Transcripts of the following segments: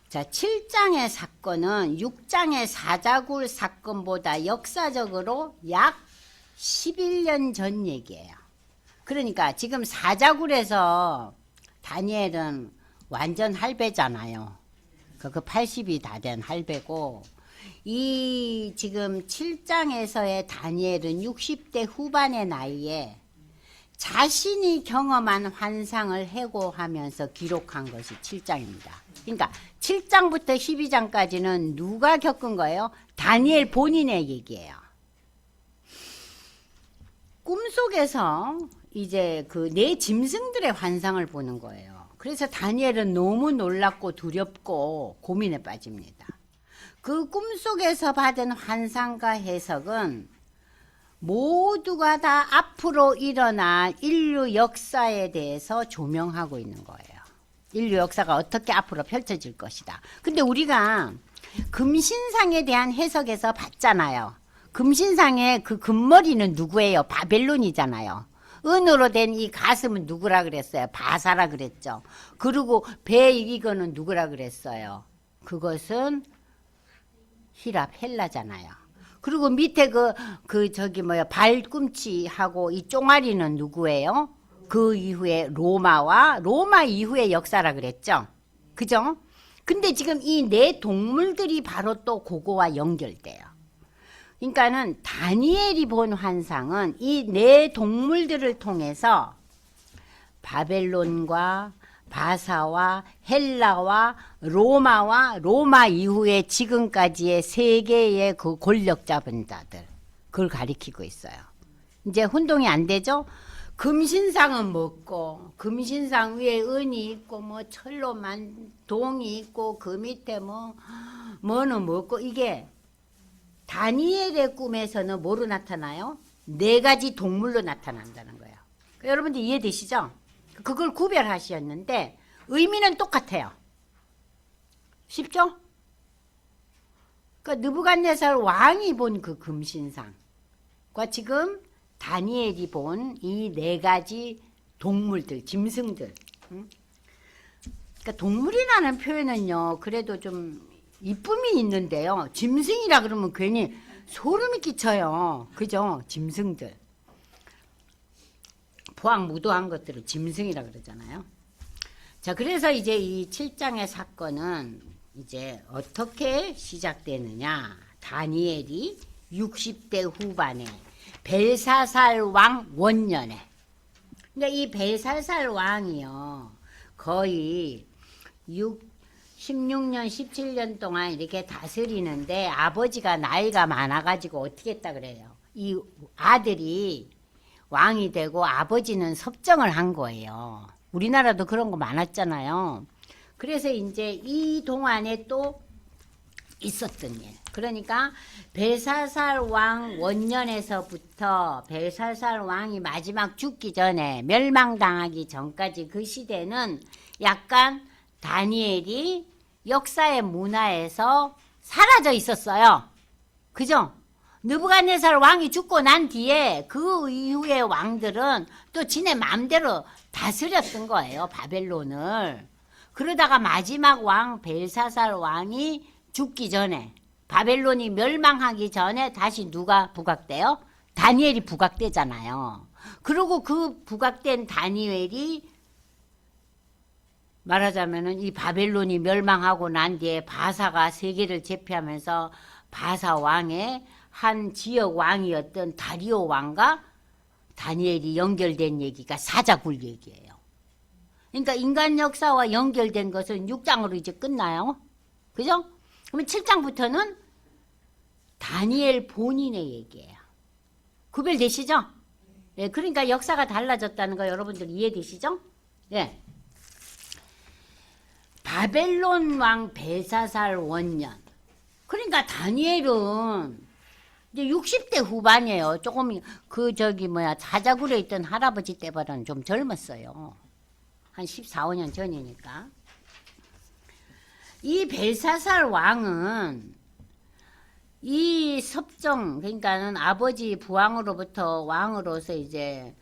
자, 7장의 사건은 6장의 사자굴 사건보다 역사적으로 약 11년 전 얘기예요. 그러니까 지금 사자굴에서 다니엘은 완전 할배잖아요. 그 80이 다 된 할배고, 이 지금 7장에서의 다니엘은 60대 후반의 나이에 자신이 경험한 환상을 해고하면서 기록한 것이 7장입니다. 그러니까 7장부터 12장까지는 누가 겪은 거예요? 다니엘 본인의 얘기예요. 꿈속에서 이제 그 네 짐승들의 환상을 보는 거예요. 그래서 다니엘은 너무 놀랍고 두렵고 고민에 빠집니다. 그 꿈속에서 받은 환상과 해석은 모두가 다 앞으로 일어날 인류 역사에 대해서 조명하고 있는 거예요. 인류 역사가 어떻게 앞으로 펼쳐질 것이다. 근데 우리가 금신상에 대한 해석에서 봤잖아요. 금신상의 그 금머리는 누구예요? 바벨론이잖아요. 은으로 된 이 가슴은 누구라 그랬어요? 바사라 그랬죠. 그리고 배 이거는 누구라 그랬어요? 그것은 히랍 헬라잖아요. 그리고 밑에 발꿈치하고 이 쫑아리는 누구예요? 그 이후에 로마 이후의 역사라 그랬죠. 그죠? 근데 지금 이 네 동물들이 바로 또 그거와 연결돼요. 그러니까는 다니엘이 본 환상은 이 네 동물들을 통해서 바벨론과 바사와 헬라와 로마 이후에 지금까지의 세계의 그 권력 잡은 자들, 그걸 가리키고 있어요. 이제 혼동이 안 되죠? 금신상은 뭐고, 금신상 위에 은이 있고, 뭐 철로만 동이 있고, 그 밑에 뭐는 뭐고, 이게 다니엘의 꿈에서는 뭐로 나타나요? 네 가지 동물로 나타난다는 거예요. 여러분들 이해되시죠? 그걸 구별하셨는데 의미는 똑같아요. 쉽죠? 그러니까 느부갓네살 왕이 본 그 금신상과 지금 다니엘이 본 이 네 가지 동물들, 짐승들. 그러니까 동물이라는 표현은요, 그래도 좀 이쁨이 있는데요. 짐승이라 그러면 괜히 소름이 끼쳐요. 그죠? 짐승들. 포악무도한 것들을 짐승이라 그러잖아요. 자, 그래서 이제 이 7장의 사건은 이제 어떻게 시작되느냐. 다니엘이 60대 후반에 벨사살 왕 원년에. 그러니까 이 벨사살 왕이요, 거의 16년, 17년 동안 이렇게 다스리는데 아버지가 나이가 많아가지고 어떻게 했다 그래요. 이 아들이 왕이 되고 아버지는 섭정을 한 거예요. 우리나라도 그런 거 많았잖아요. 그래서 이제 이 동안에 또 있었던 일. 그러니까 벨사살 왕 원년에서부터 벨사살 왕이 마지막 죽기 전에 멸망당하기 전까지 그 시대는 약간 다니엘이 역사의 문화에서 사라져 있었어요. 그죠? 느부갓네살 왕이 죽고 난 뒤에 그 이후의 왕들은 또 지네 마음대로 다스렸던 거예요, 바벨론을. 그러다가 마지막 왕 벨사살 왕이 죽기 전에, 바벨론이 멸망하기 전에 다시 누가 부각돼요? 다니엘이 부각되잖아요. 그리고 그 부각된 다니엘이 말하자면은 이 바벨론이 멸망하고 난 뒤에 바사가 세계를 제패하면서 바사 왕의 한 지역 왕이었던 다리오 왕과 다니엘이 연결된 얘기가 사자굴 얘기예요. 그러니까 인간 역사와 연결된 것은 6장으로 이제 끝나요. 그죠? 그러면 7장부터는 다니엘 본인의 얘기예요. 구별되시죠? 예, 그러니까 역사가 달라졌다는 거 여러분들 이해되시죠? 예. 바벨론 왕 벨사살 원년. 그러니까 다니엘은 이제 60대 후반이에요. 조금 사자굴에 있던 할아버지 때보다는 좀 젊었어요. 한 14, 15년 전이니까. 이 벨사살 왕은 이 섭정, 그러니까는 아버지 부왕으로부터 왕으로서 이제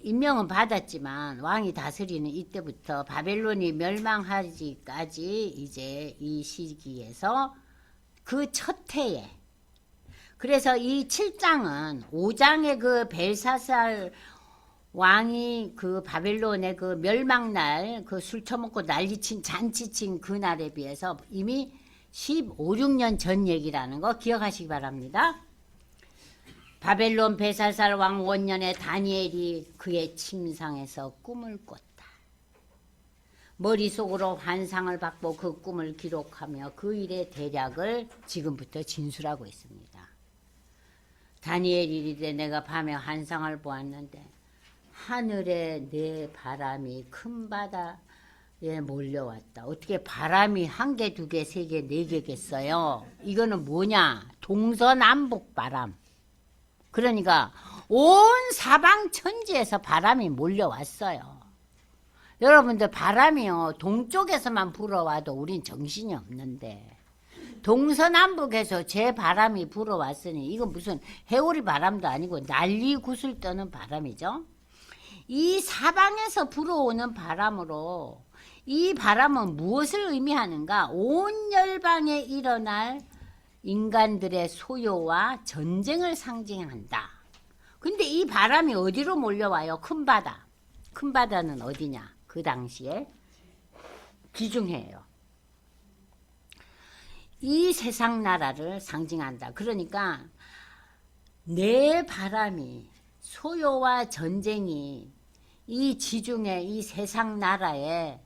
임명은 받았지만 왕이 다스리는 이때부터 바벨론이 멸망하기까지 이제 이 시기에서 그 첫 해에, 그래서 이 7장은 5장의 그 벨사살 왕이 그 바벨론의 그 멸망날, 그 술 처먹고 난리친 잔치친 그날에 비해서 이미 15, 16년 전 얘기라는 거 기억하시기 바랍니다. 바벨론 벨사살 왕 원년에 다니엘이 그의 침상에서 꿈을 꿨다. 머릿속으로 환상을 받고 그 꿈을 기록하며 그 일의 대략을 지금부터 진술하고 있습니다. 다니엘이 이르되 내가 밤에 환상을 보았는데 하늘에 내 바람이 큰 바다에 몰려왔다. 어떻게 바람이 한 개, 두 개, 세 개, 네 개겠어요? 이거는 뭐냐? 동서남북 바람. 그러니까 온 사방 천지에서 바람이 몰려왔어요. 여러분들 바람이요 동쪽에서만 불어와도 우린 정신이 없는데 동서남북에서 제 바람이 불어왔으니 이건 무슨 해오리 바람도 아니고 난리 굿을 떠는 바람이죠. 이 사방에서 불어오는 바람으로 이 바람은 무엇을 의미하는가? 온 열방에 일어날 인간들의 소요와 전쟁을 상징한다. 근데 이 바람이 어디로 몰려와요? 큰 바다. 큰 바다는 어디냐? 그 당시에 기중해요. 이 세상 나라를 상징한다. 그러니까 내 바람이 소요와 전쟁이 이 지중해 이 세상 나라에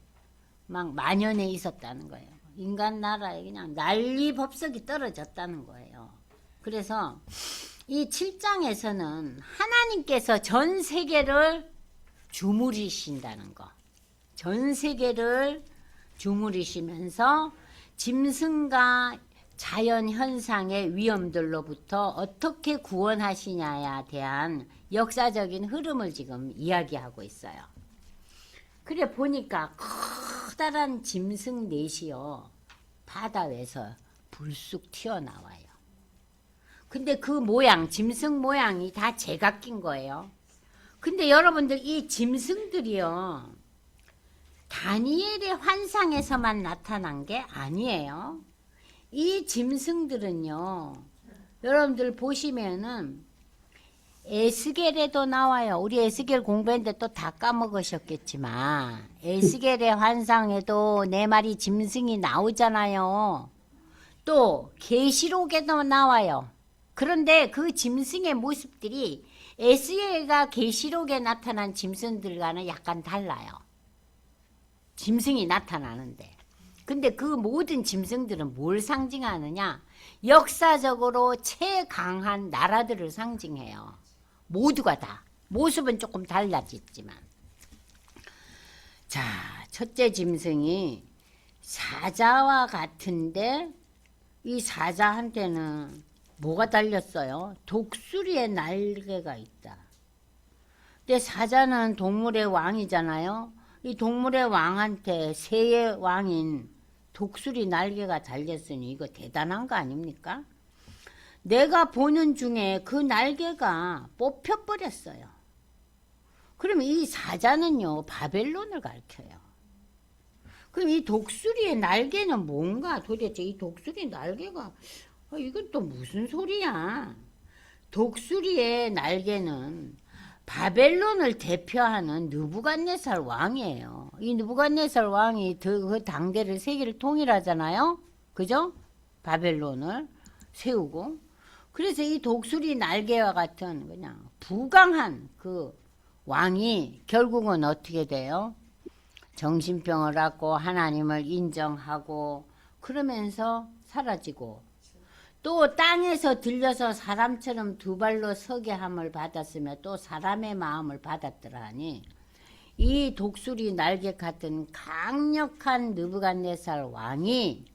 막 만연해 있었다는 거예요. 인간 나라에 그냥 난리법석이 떨어졌다는 거예요. 그래서 이 7장에서는 하나님께서 전 세계를 주무리신다는 거. 전 세계를 주무리시면서 짐승과 자연 현상의 위험들로부터 어떻게 구원하시냐에 대한 역사적인 흐름을 지금 이야기하고 있어요. 그래 보니까 커다란 짐승 넷이요 바다 위에서 불쑥 튀어나와요. 근데 그 모양, 짐승 모양이 다 제각기인 거예요. 근데 여러분들 이 짐승들이요 다니엘의 환상에서만 나타난 게 아니에요. 이 짐승들은요 여러분들 보시면은 에스겔에도 나와요. 우리 에스겔 공부했는데 또 다 까먹으셨겠지만 에스겔의 환상에도 네 마리 짐승이 나오잖아요. 또 계시록에도 나와요. 그런데 그 짐승의 모습들이 에스겔과 계시록에 나타난 짐승들과는 약간 달라요. 짐승이 나타나는데. 근데 그 모든 짐승들은 뭘 상징하느냐? 역사적으로 최강한 나라들을 상징해요. 모두가 다. 모습은 조금 달라졌지만. 자, 첫째 짐승이 사자와 같은데 이 사자한테는 뭐가 달렸어요? 독수리의 날개가 있다. 근데 사자는 동물의 왕이잖아요. 이 동물의 왕한테 새의 왕인 독수리 날개가 달렸으니 이거 대단한 거 아닙니까? 내가 보는 중에 그 날개가 뽑혀버렸어요. 그럼 이 사자는요 바벨론을 가리켜요. 그럼 이 독수리의 날개는 뭔가? 도대체 이 독수리 날개가 이건 또 무슨 소리야? 독수리의 날개는 바벨론을 대표하는 느부갓네살 왕이에요. 이 느부갓네살 왕이 그 당대를 세계를 통일하잖아요. 그죠? 바벨론을 세우고. 그래서 이 독수리 날개와 같은 그냥 부강한 그 왕이 결국은 어떻게 돼요? 정신병을 앓고 하나님을 인정하고 그러면서 사라지고 또 땅에서 들려서 사람처럼 두 발로 서게 함을 받았으며 또 사람의 마음을 받았더라 하니 이 독수리 날개 같은 강력한 느부갓네살 왕이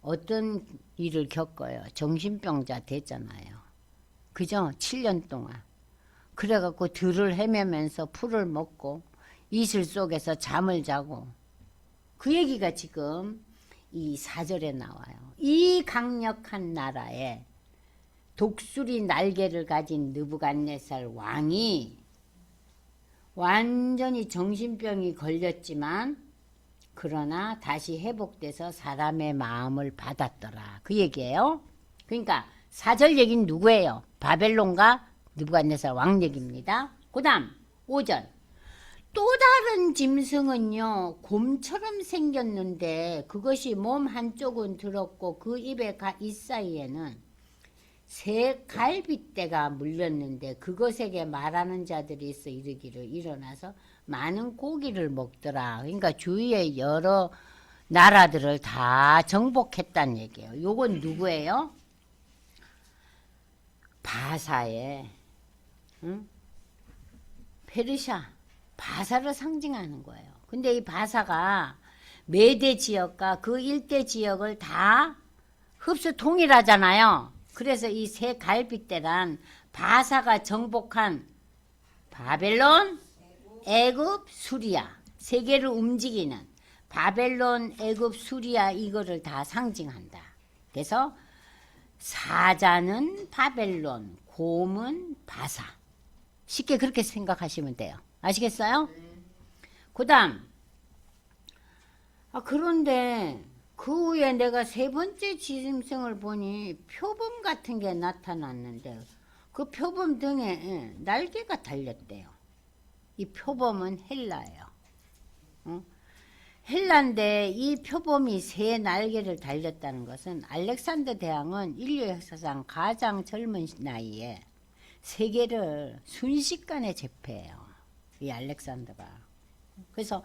어떤 일을 겪어요? 정신병자 됐잖아요. 그죠? 7년 동안. 그래갖고 들을 헤매면서 풀을 먹고 이슬 속에서 잠을 자고 그 얘기가 지금 이 4절에 나와요. 이 강력한 나라에 독수리 날개를 가진 느부갓네살 왕이 완전히 정신병이 걸렸지만 그러나 다시 회복돼서 사람의 마음을 받았더라. 그 얘기예요. 그러니까 4절 얘기는 누구예요? 바벨론과 느부갓네살 왕 얘기입니다. 그 다음 5절. 또 다른 짐승은요, 곰처럼 생겼는데 그것이 몸 한쪽은 들었고 그 입에 이 사이에는 새 갈빗대가 물렸는데 그것에게 말하는 자들이 있어 이르기를 일어나서 많은 고기를 먹더라. 그러니까 주위에 여러 나라들을 다 정복했다는 얘기예요. 요건 누구예요? 바사의 페르시아 바사를 상징하는 거예요. 근데 이 바사가 메대 지역과 그 일대 지역을 다 흡수 통일하잖아요. 그래서 이 새 갈빗대란 바사가 정복한 바벨론, 애굽, 수리아 세계를 움직이는 바벨론, 애굽, 수리아 이거를 다 상징한다. 그래서 사자는 바벨론, 곰은 바사. 쉽게 그렇게 생각하시면 돼요. 아시겠어요? 그 다음 그런데 그 후에 내가 세 번째 짐승을 보니 표범 같은 게 나타났는데 그 표범 등에 날개가 달렸대요. 이 표범은 헬라예요. 헬라인데 이 표범이 새 날개를 달렸다는 것은 알렉산더 대왕은 인류 역사상 가장 젊은 나이에 세계를 순식간에 제패해요. 이 알렉산더가. 그래서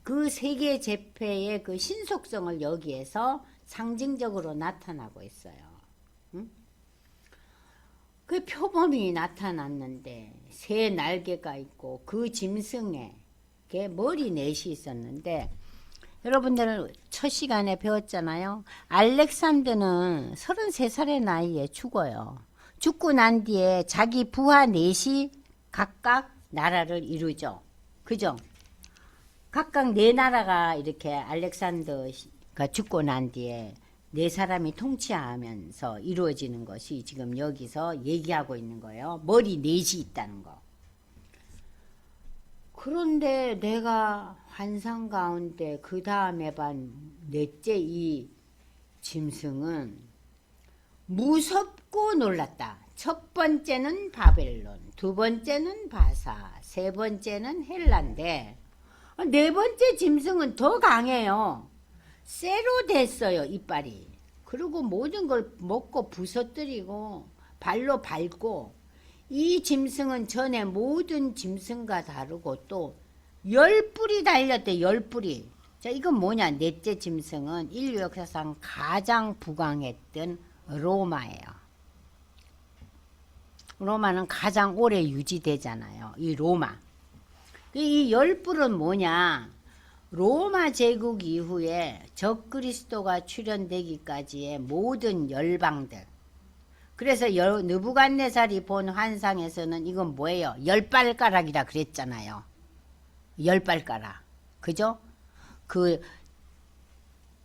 그 세계 제패의 그 신속성을 여기에서 상징적으로 나타나고 있어요. 그 표범이 나타났는데 새 날개가 있고 그 짐승에 머리 넷이 있었는데 여러분들 첫 시간에 배웠잖아요. 알렉산더는 33살의 나이에 죽어요. 죽고 난 뒤에 자기 부하 넷이 각각 나라를 이루죠. 그죠? 각각 네 나라가 이렇게 알렉산더가 죽고 난 뒤에 네 사람이 통치하면서 이루어지는 것이 지금 여기서 얘기하고 있는 거예요. 머리 넷이 있다는 거. 그런데 내가 환상 가운데 그 다음에 반 넷째 이 짐승은 무섭고 놀랐다. 첫 번째는 바벨론, 두 번째는 바사, 세 번째는 헬라인데 네 번째 짐승은 더 강해요. 쇠로 됐어요, 이빨이. 그리고 모든 걸 먹고 부서뜨리고 발로 밟고 이 짐승은 전에 모든 짐승과 다르고 또 10뿔이 달렸대. 10뿔이. 자, 이건 뭐냐? 넷째 짐승은 인류 역사상 가장 부강했던 로마예요. 로마는 가장 오래 유지되잖아요. 이 로마. 이 10뿔은 뭐냐? 로마 제국 이후에 적그리스도가 출현되기까지의 모든 열방들. 그래서 느부갓네살이 본 환상에서는 이건 뭐예요? 10발가락이라 그랬잖아요. 10발가락. 그죠? 그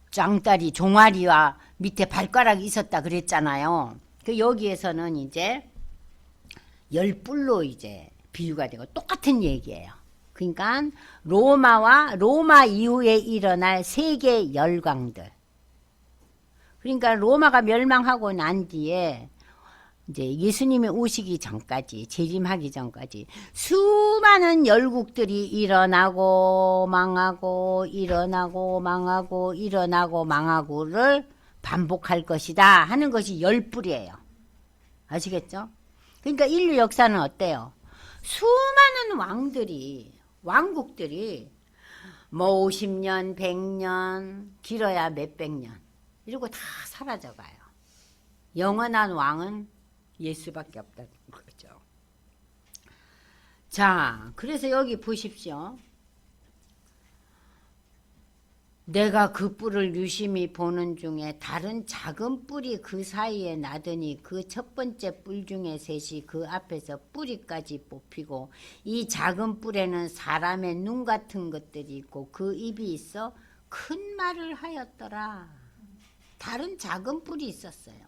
짱다리 종아리와 밑에 발가락이 있었다 그랬잖아요. 그 여기에서는 이제 10뿔로 이제 비유가 되고 똑같은 얘기예요. 그러니까 로마 이후에 일어날 세계 열강들. 그러니까 로마가 멸망하고 난 뒤에 이제 예수님이 오시기 전까지, 재림하기 전까지 수많은 열국들이 일어나고 망하고 일어나고 망하고 일어나고 망하고를 반복할 것이다 하는 것이 10뿔이에요. 아시겠죠? 그러니까 인류 역사는 어때요? 수많은 왕국들이 뭐 50년, 100년, 길어야 몇백 년 이러고 다 사라져가요. 영원한 왕은 예수밖에 없다는 거죠. 자, 그래서 여기 보십시오. 내가 그 뿔을 유심히 보는 중에 다른 작은 뿔이 그 사이에 나더니 그 첫 번째 뿔 중에 셋이 그 앞에서 뿌리까지 뽑히고 이 작은 뿔에는 사람의 눈 같은 것들이 있고 그 입이 있어 큰 말을 하였더라. 다른 작은 뿔이 있었어요.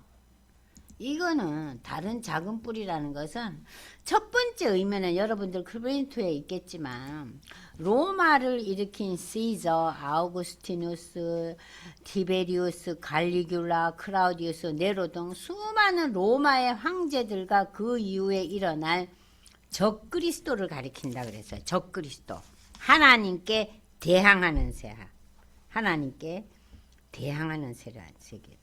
이거는 다른 작은 뿌리라는 것은 첫 번째 의미는 여러분들 크브린토에 있겠지만 로마를 일으킨 시저, 아우구스티누스, 티베리우스, 갈리귤라, 크라우디우스, 네로 등 수많은 로마의 황제들과 그 이후에 일어날 적그리스도를 가리킨다 그랬어요. 적그리스도. 하나님께 대항하는 세. 하나님께 대항하는 세계들.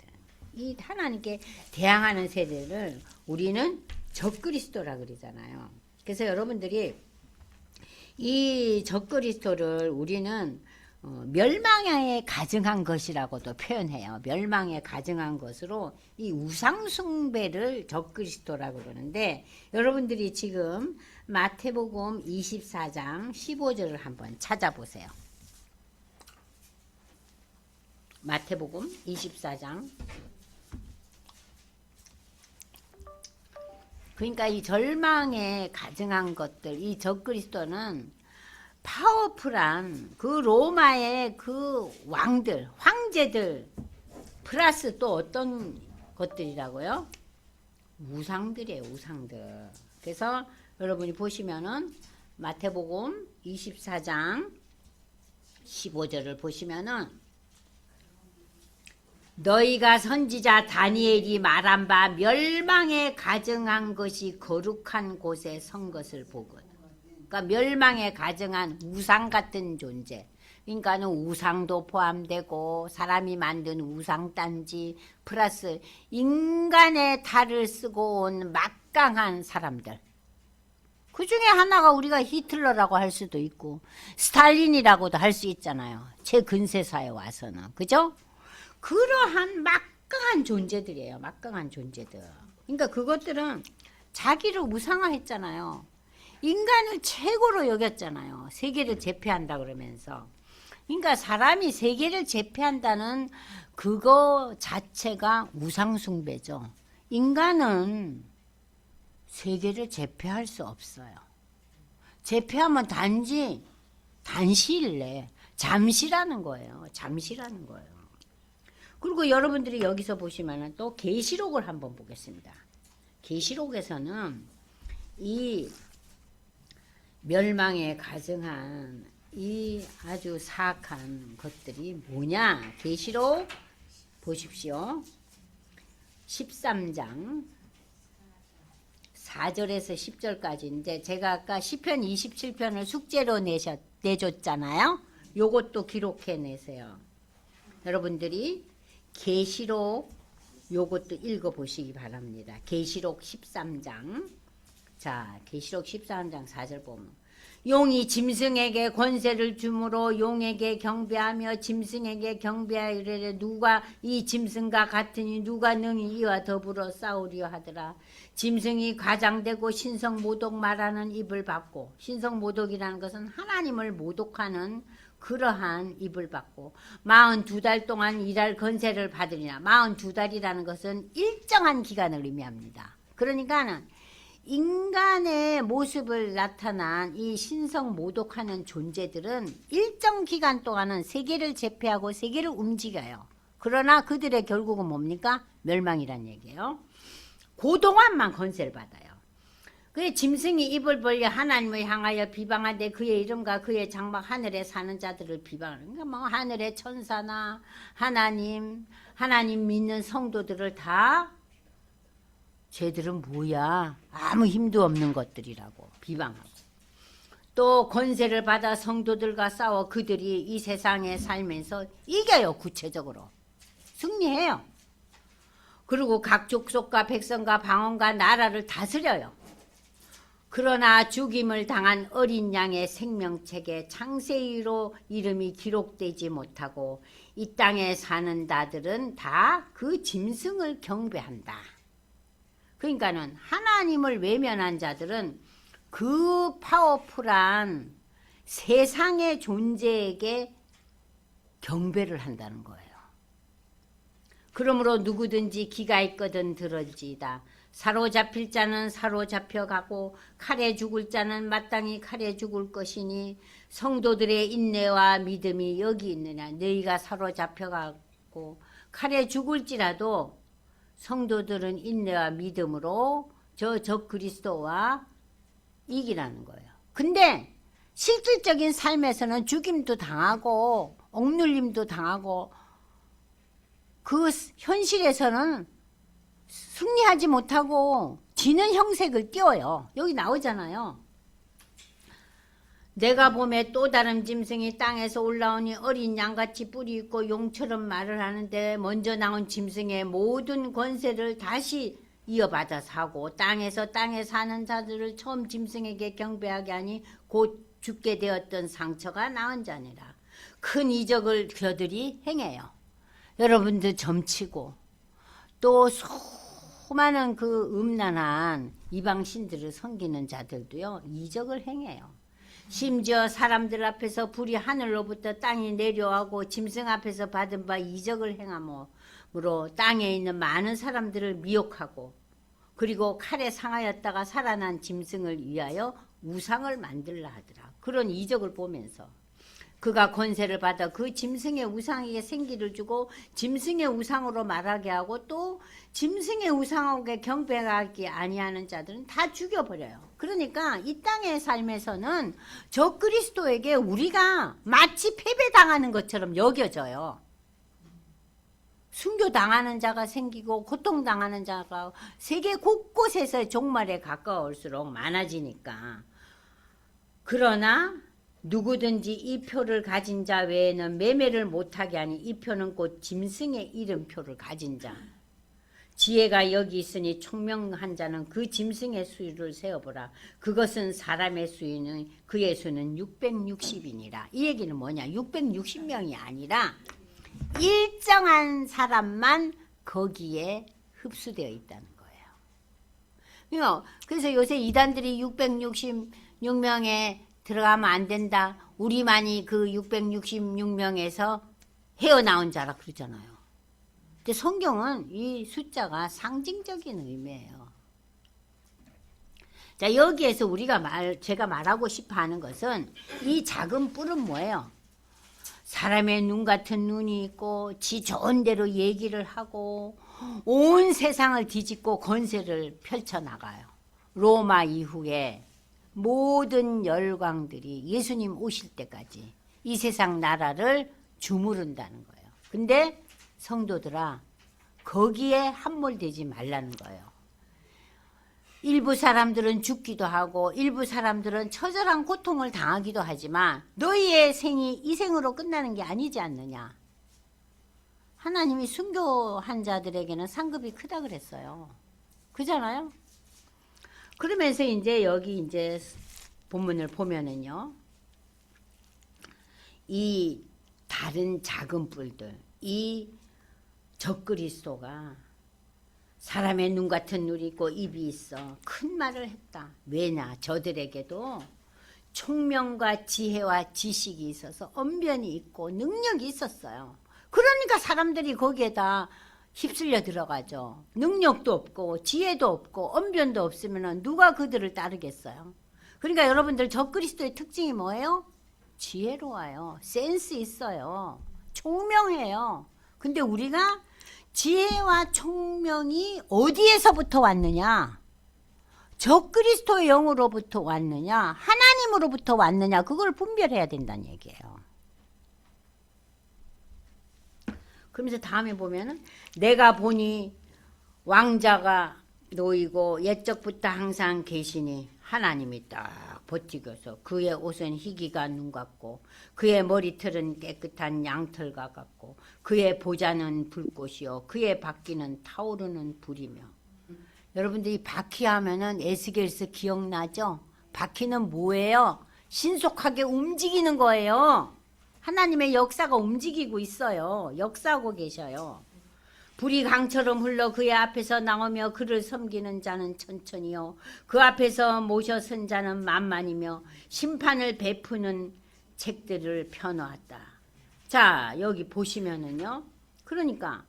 이 하나님께 대항하는 세대를 우리는 적그리스도라 그러잖아요. 그래서 여러분들이 이 적그리스도를 우리는 멸망에 가증한 것이라고도 표현해요. 멸망에 가증한 것으로 이 우상숭배를 적그리스도라고 그러는데 여러분들이 지금 마태복음 24장 15절을 한번 찾아보세요. 마태복음 24장. 그러니까 이 절망에 가증한 것들, 이 적그리스도는 파워풀한 그 로마의 그 왕들, 황제들 플러스 또 어떤 것들이라고요? 우상들이에요, 우상들. 그래서 여러분이 보시면은 마태복음 24장 15절을 보시면은 너희가 선지자 다니엘이 말한 바 멸망에 가증한 것이 거룩한 곳에 선 것을 보거든. 그러니까 멸망에 가증한 우상 같은 존재. 그러니까는 우상도 포함되고 사람이 만든 우상단지 플러스 인간의 탈을 쓰고 온 막강한 사람들. 그 중에 하나가 우리가 히틀러라고 할 수도 있고 스탈린이라고도 할 수 있잖아요. 최근세사에 와서는. 그죠? 그러한 막강한 존재들이에요. 막강한 존재들. 그러니까 그것들은 자기를 우상화했잖아요. 인간을 최고로 여겼잖아요. 세계를 제패한다 그러면서. 그러니까 사람이 세계를 제패한다는 그거 자체가 우상숭배죠. 인간은 세계를 제패할 수 없어요. 제패하면 단시일내 잠시라는 거예요. 잠시라는 거예요. 그리고 여러분들이 여기서 보시면은 또 계시록을 한번 보겠습니다. 계시록에서는 이 멸망에 가증한 이 아주 사악한 것들이 뭐냐? 계시록 보십시오. 13장 4절에서 10절까지 이제 제가 아까 시편 27편을 숙제로 내줬잖아요. 요것도 기록해 내세요. 여러분들이 계시록 요것도 읽어보시기 바랍니다. 계시록 13장. 자, 계시록 13장 4절 보면 용이 짐승에게 권세를 주므로 용에게 경배하며 짐승에게 경배하리래. 누가 이 짐승과 같으니 누가 능히 이와 더불어 싸우려 하더라. 짐승이 과장되고 신성모독 말하는 입을 받고, 신성모독이라는 것은 하나님을 모독하는 그러한 입을 받고 42달 동안 일할 권세를 받으리라. 42달이라는 것은 일정한 기간을 의미합니다. 그러니까는 인간의 모습을 나타난 이 신성 모독하는 존재들은 일정 기간 동안은 세계를 제패하고 세계를 움직여요. 그러나 그들의 결국은 뭡니까? 멸망이란 얘기예요. 그동안만 권세를 받아요. 그의 짐승이 입을 벌려 하나님을 향하여 비방하되 그의 이름과 그의 장막 하늘에 사는 자들을 비방하는. 그러니까 뭐 하늘의 천사나 하나님 믿는 성도들을 다 쟤들은 뭐야? 아무 힘도 없는 것들이라고 비방하고. 또 권세를 받아 성도들과 싸워 그들이 이 세상에 살면서 이겨요. 구체적으로. 승리해요. 그리고 각 족속과 백성과 방언과 나라를 다스려요. 그러나 죽임을 당한 어린 양의 생명책에 창세기로 이름이 기록되지 못하고 이 땅에 사는 자들은 다 그 짐승을 경배한다. 그러니까는 하나님을 외면한 자들은 그 파워풀한 세상의 존재에게 경배를 한다는 거예요. 그러므로 누구든지 기가 있거든 들을지이다. 사로잡힐 자는 사로잡혀가고 칼에 죽을 자는 마땅히 칼에 죽을 것이니 성도들의 인내와 믿음이 여기 있느냐. 너희가 사로잡혀가고 칼에 죽을지라도 성도들은 인내와 믿음으로 저 적그리스도와 이기라는 거예요. 근데 실질적인 삶에서는 죽임도 당하고 억눌림도 당하고 그 현실에서는 승리하지 못하고 지는 형색을 띄워요. 여기 나오잖아요. 내가 봄에 또 다른 짐승이 땅에서 올라오니 어린 양같이 뿔이 있고 용처럼 말을 하는데 먼저 나온 짐승의 모든 권세를 다시 이어받아서 하고 땅에서 땅에 사는 자들을 처음 짐승에게 경배하게 하니 곧 죽게 되었던 상처가 나은 자니라. 큰 이적을 그들이 행해요. 여러분들 점치고 또 수많은 그 음란한 이방신들을 섬기는 자들도요 이적을 행해요. 심지어 사람들 앞에서 불이 하늘로부터 땅에 내려오고 짐승 앞에서 받은 바 이적을 행함으로 땅에 있는 많은 사람들을 미혹하고 그리고 칼에 상하였다가 살아난 짐승을 위하여 우상을 만들라 하더라. 그런 이적을 보면서 그가 권세를 받아 그 짐승의 우상에게 생기를 주고 짐승의 우상으로 말하게 하고 또 짐승의 우상에게 경배하기 아니하는 자들은 다 죽여버려요. 그러니까 이 땅의 삶에서는 저 그리스도에게 우리가 마치 패배당하는 것처럼 여겨져요. 순교당하는 자가 생기고 고통당하는 자가 세계 곳곳에서 종말에 가까울수록 많아지니까. 그러나 누구든지 이 표를 가진 자 외에는 매매를 못하게 하니 이 표는 곧 짐승의 이름표를 가진 자. 지혜가 여기 있으니 총명한 자는 그 짐승의 수를 세어보라. 그것은 사람의 수는 그의 수는 660이니라. 이 얘기는 뭐냐? 660명이 아니라 일정한 사람만 거기에 흡수되어 있다는 거예요. 그래서 요새 이단들이 666명에 들어가면 안 된다. 우리만이 그 666명에서 헤어나온 자라 그러잖아요. 근데 성경은 이 숫자가 상징적인 의미예요. 자, 여기에서 제가 말하고 싶어 하는 것은 이 작은 뿔은 뭐예요? 사람의 눈 같은 눈이 있고 지 좋은 대로 얘기를 하고 온 세상을 뒤집고 권세를 펼쳐나가요. 로마 이후에 모든 열강들이 예수님 오실 때까지 이 세상 나라를 주무른다는 거예요. 근데 성도들아 거기에 함몰되지 말라는 거예요. 일부 사람들은 죽기도 하고 일부 사람들은 처절한 고통을 당하기도 하지만 너희의 생이 이 생으로 끝나는 게 아니지 않느냐. 하나님이 순교한 자들에게는 상급이 크다 그랬어요. 그잖아요. 그러면서 이제 여기 이제 본문을 보면은요. 이 다른 작은 뿔들, 이 적그리스도가 사람의 눈 같은 눈이 있고 입이 있어 큰 말을 했다. 왜냐? 저들에게도 총명과 지혜와 지식이 있어서 언변이 있고 능력이 있었어요. 그러니까 사람들이 거기에다 휩쓸려 들어가죠. 능력도 없고 지혜도 없고 언변도 없으면 누가 그들을 따르겠어요. 그러니까 여러분들 적그리스도의 특징이 뭐예요? 지혜로워요. 센스 있어요. 총명해요. 근데 우리가 지혜와 총명이 어디에서부터 왔느냐? 적그리스도의 영으로부터 왔느냐? 하나님으로부터 왔느냐? 그걸 분별해야 된다는 얘기예요. 그러면서 다음에 보면은 내가 보니 왕자가 놓이고 옛적부터 항상 계시니 하나님이 딱 버티고서 그의 옷은 희기가 눈 같고 그의 머리털은 깨끗한 양털 같고 그의 보좌는 불꽃이요 그의 바퀴는 타오르는 불이며. 여러분들이 바퀴 하면은 에스겔서 기억나죠? 바퀴는 뭐예요? 신속하게 움직이는 거예요. 하나님의 역사가 움직이고 있어요. 역사하고 계셔요. 불이 강처럼 흘러 그의 앞에서 나오며 그를 섬기는 자는 천천히요 그 앞에서 모셔 선 자는 만만이며 심판을 베푸는 책들을 펴놓았다. 자, 여기 보시면은요. 그러니까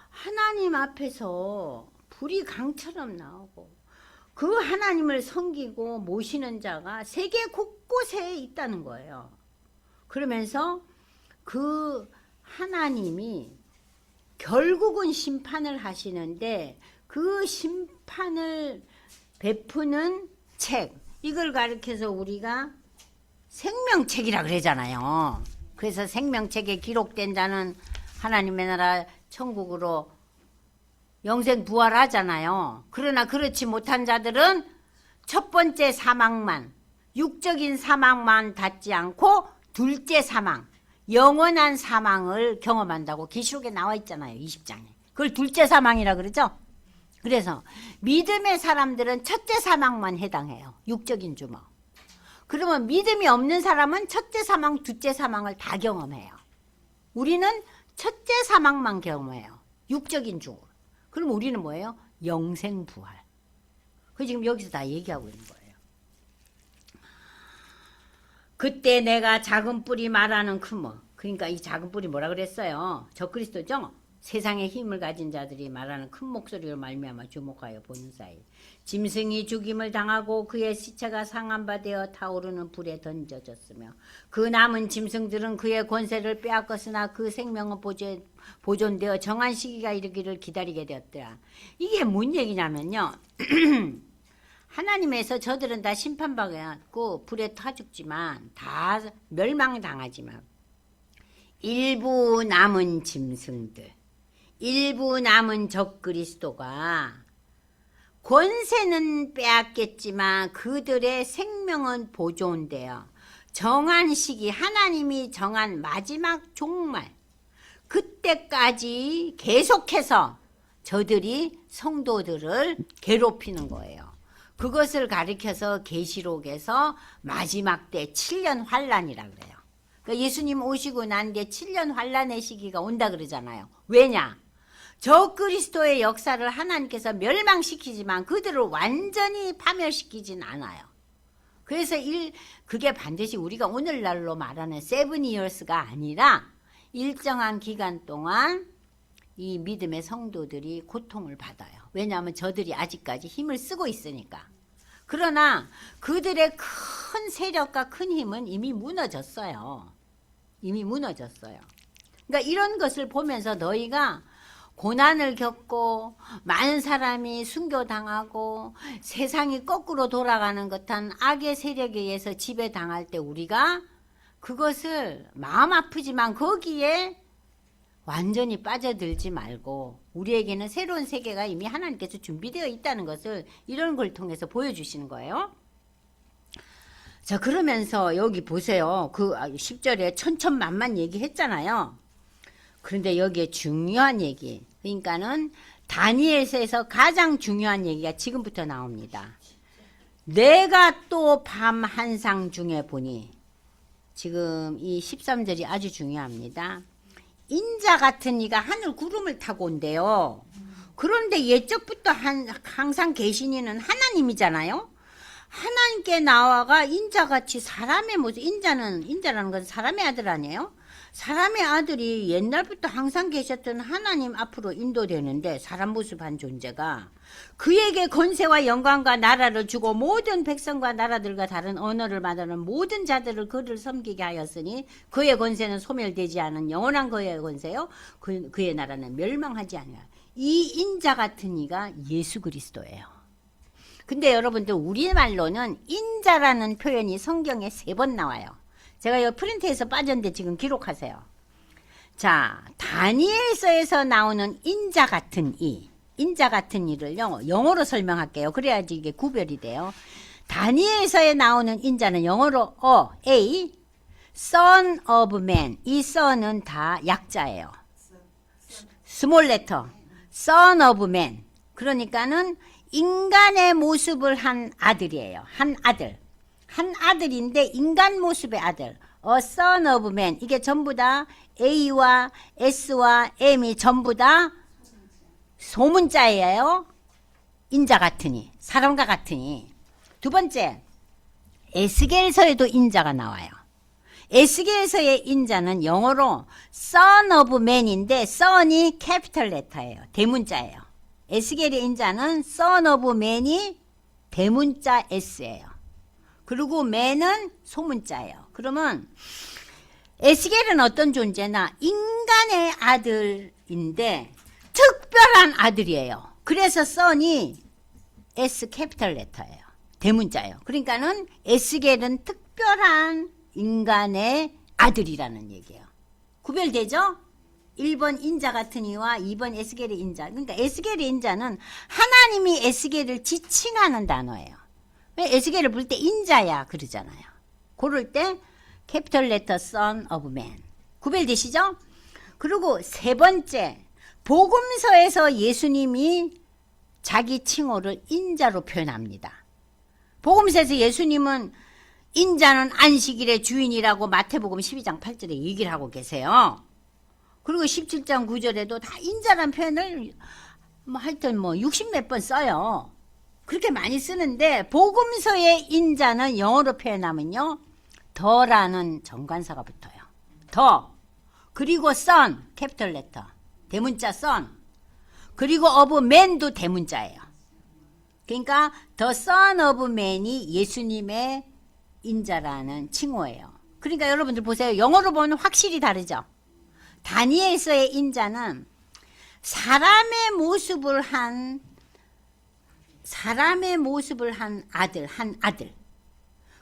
하나님 앞에서 불이 강처럼 나오고 그 하나님을 섬기고 모시는 자가 세계 곳곳에 있다는 거예요. 그러면서 그 하나님이 결국은 심판을 하시는데 그 심판을 베푸는 책, 이걸 가리켜서 우리가 생명책이라 그러잖아요. 그래서 생명책에 기록된 자는 하나님의 나라 천국으로 영생 부활하잖아요. 그러나 그렇지 못한 자들은 첫 번째 사망만, 육적인 사망만 닿지 않고 둘째 사망, 영원한 사망을 경험한다고 계시록에 나와 있잖아요. 20장에. 그걸 둘째 사망이라 그러죠. 그래서 믿음의 사람들은 첫째 사망만 해당해요. 육적인 죽음. 그러면 믿음이 없는 사람은 첫째 사망, 둘째 사망을 다 경험해요. 우리는 첫째 사망만 경험해요. 육적인 죽음. 그럼 우리는 뭐예요? 영생부활. 그 지금 여기서 다 얘기하고 있는 거예요. 그때 내가 작은 뿔이 말하는 크모. 그러니까 이 작은 뿔이 뭐라 그랬어요? 적그리스도죠? 세상의 힘을 가진 자들이 말하는 큰 목소리로 말미암아 주목하여 보는 사이 짐승이 죽임을 당하고 그의 시체가 상한 바 되어 타오르는 불에 던져졌으며 그 남은 짐승들은 그의 권세를 빼앗겼으나 그 생명은 보존되어 정한 시기가 이르기를 기다리게 되었더라. 이게 뭔 얘기냐면요. 하나님에서 저들은 다 심판받고 불에 타 죽지만 다 멸망당하지만 일부 남은 짐승들, 일부 남은 적그리스도가 권세는 빼앗겠지만 그들의 생명은 보존되어 정한 시기, 하나님이 정한 마지막 종말, 그때까지 계속해서 저들이 성도들을 괴롭히는 거예요. 그것을 가리켜서 계시록에서 마지막 때 7년 환란이라 그래요. 그러니까 예수님 오시고 난 게 7년 환란의 시기가 온다 그러잖아요. 왜냐? 적그리스도의 역사를 하나님께서 멸망시키지만 그들을 완전히 파멸시키진 않아요. 그래서 그게 반드시 우리가 오늘날로 말하는 7 years가 아니라 일정한 기간 동안 이 믿음의 성도들이 고통을 받아요. 왜냐하면 저들이 아직까지 힘을 쓰고 있으니까. 그러나 그들의 큰 세력과 큰 힘은 이미 무너졌어요. 이미 무너졌어요. 그러니까 이런 것을 보면서 너희가 고난을 겪고 많은 사람이 순교당하고 세상이 거꾸로 돌아가는 듯한 악의 세력에 의해서 지배당할 때 우리가 그것을 마음 아프지만 거기에 완전히 빠져들지 말고 우리에게는 새로운 세계가 이미 하나님께서 준비되어 있다는 것을 이런 걸 통해서 보여주시는 거예요. 자, 그러면서 여기 보세요. 그 10절에 천천만만 얘기했잖아요. 그런데 여기에 중요한 얘기, 그러니까는 다니엘서에서 가장 중요한 얘기가 지금부터 나옵니다. 내가 또 밤 한상 중에 보니, 지금 이 13절이 아주 중요합니다. 인자 같은 이가 하늘 구름을 타고 온대요. 그런데 예적부터 항상 계신 이는 하나님이잖아요. 하나님께 나와가 인자같이 사람의 모습, 인자라는 것은 사람의 아들 아니에요? 사람의 아들이 옛날부터 항상 계셨던 하나님 앞으로 인도되는데 사람 모습한 존재가 그에게 권세와 영광과 나라를 주고 모든 백성과 나라들과 다른 언어를 말하는 모든 자들을 그를 섬기게 하였으니 그의 권세는 소멸되지 않은 영원한 그의 권세요. 그의 나라는 멸망하지 않아요. 이 인자 같은 이가 예수 그리스도예요. 근데 여러분들 우리말로는 인자라는 표현이 성경에 3번 나와요. 제가 이 프린트에서 빠졌는데 지금 기록하세요. 자, 다니엘서에서 나오는 인자 같은 이, 인자 같은 이를 영어로 설명할게요. 그래야지 이게 구별이 돼요. 다니엘서에 나오는 인자는 영어로 A, Son of Man. 이 son은 다 약자예요. 스몰 레터, Son of Man. 그러니까는 인간의 모습을 한 아들이에요. 한 아들. 한 아들인데 인간 모습의 아들. A son of man. 이게 전부 다 A와 S와 M이 전부 다 소문자예요. 인자 같으니. 사람과 같으니. 두 번째, 에스겔서에도 인자가 나와요. 에스겔서의 인자는 영어로 son of man인데 son이 캐피털 레터예요. 대문자예요. 에스겔의 인자는 son of man이 대문자 S예요. 그리고 man은 소문자예요. 그러면 에스겔은 어떤 존재나 인간의 아들인데 특별한 아들이에요. 그래서 선이 S 캐피털 레터예요. 대문자예요. 그러니까는 에스겔은 특별한 인간의 아들이라는 얘기예요. 구별되죠? 1번 인자 같은 이와 2번 에스겔의 인자. 그러니까 에스겔의 인자는 하나님이 에스겔을 지칭하는 단어예요. 왜 에스겔을 부를 때 인자야 그러잖아요. 그럴 때 캐피털 레터 Son of Man. 구별되시죠? 그리고 세 번째, 복음서에서 예수님이 자기 칭호를 인자로 표현합니다. 복음서에서 예수님은 인자는 안식일의 주인이라고 마태복음 12장 8절에 얘기를 하고 계세요. 그리고 17장 9절에도 다 인자란 표현을 하여튼 60몇 번 써요. 그렇게 많이 쓰는데 복음서의 인자는 영어로 표현하면요. 더라는 정관사가 붙어요. 더. 그리고 son, 캐피털 레터. 대문자 son. 그리고 of man도 대문자예요. 그러니까 the son of man이 예수님의 인자라는 칭호예요. 그러니까 여러분들 보세요. 영어로 보면 확실히 다르죠. 다니엘서의 인자는 사람의 모습을 한 아들, 한 아들.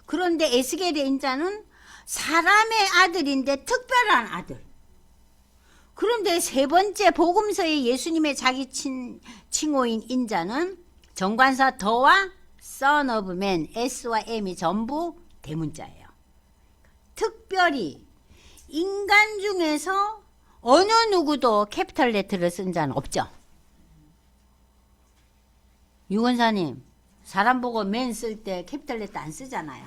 그런데 에스겔의 인자는 사람의 아들인데 특별한 아들. 그런데 세 번째 복음서의 예수님의 자기 칭호인 인자는 정관사 더와 Son of Man, S와 M이 전부 대문자예요. 특별히 인간 중에서 어느 누구도 캐피털 레터를 쓴 자는 없죠. 유건사님, 사람 보고 맨 쓸 때 캐피털 레터 안 쓰잖아요.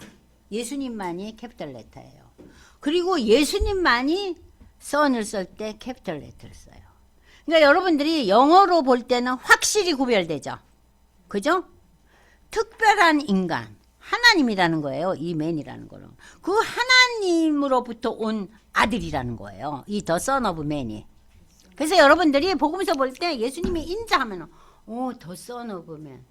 예수님만이 캐피털 레터예요. 그리고 예수님만이 son을 쓸 때 캐피털 레터를 써요. 그러니까 여러분들이 영어로 볼 때는 확실히 구별되죠. 그죠? 특별한 인간, 하나님이라는 거예요. 이 man이라는 거는. 그 하나님으로부터 온 아들이라는 거예요. 이 the son of man이. 그래서 여러분들이 복음서 볼 때 예수님이 인자하면 the son of man.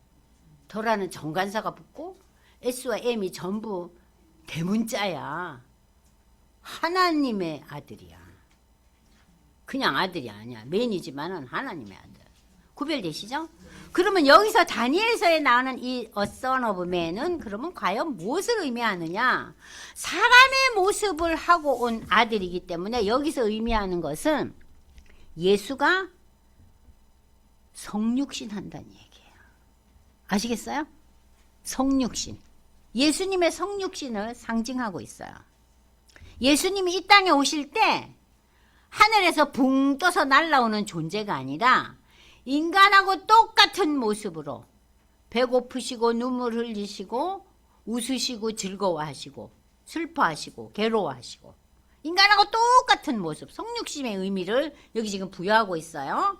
더라는 정관사가 붙고 S와 M이 전부 대문자야. 하나님의 아들이야. 그냥 아들이 아니야. 맨이지만은 하나님의 아들. 구별되시죠? 그러면 여기서 다니엘서에 나오는 이 A Son of Man은 그러면 과연 무엇을 의미하느냐? 사람의 모습을 하고 온 아들이기 때문에 여기서 의미하는 것은 예수가 성육신 한다는 얘기예요. 아시겠어요? 성육신. 예수님의 성육신을 상징하고 있어요. 예수님이 이 땅에 오실 때 하늘에서 붕 떠서 날아오는 존재가 아니라 인간하고 똑같은 모습으로 배고프시고 눈물 흘리시고 웃으시고 즐거워하시고 슬퍼하시고 괴로워하시고 인간하고 똑같은 모습, 성육신의 의미를 여기 지금 부여하고 있어요.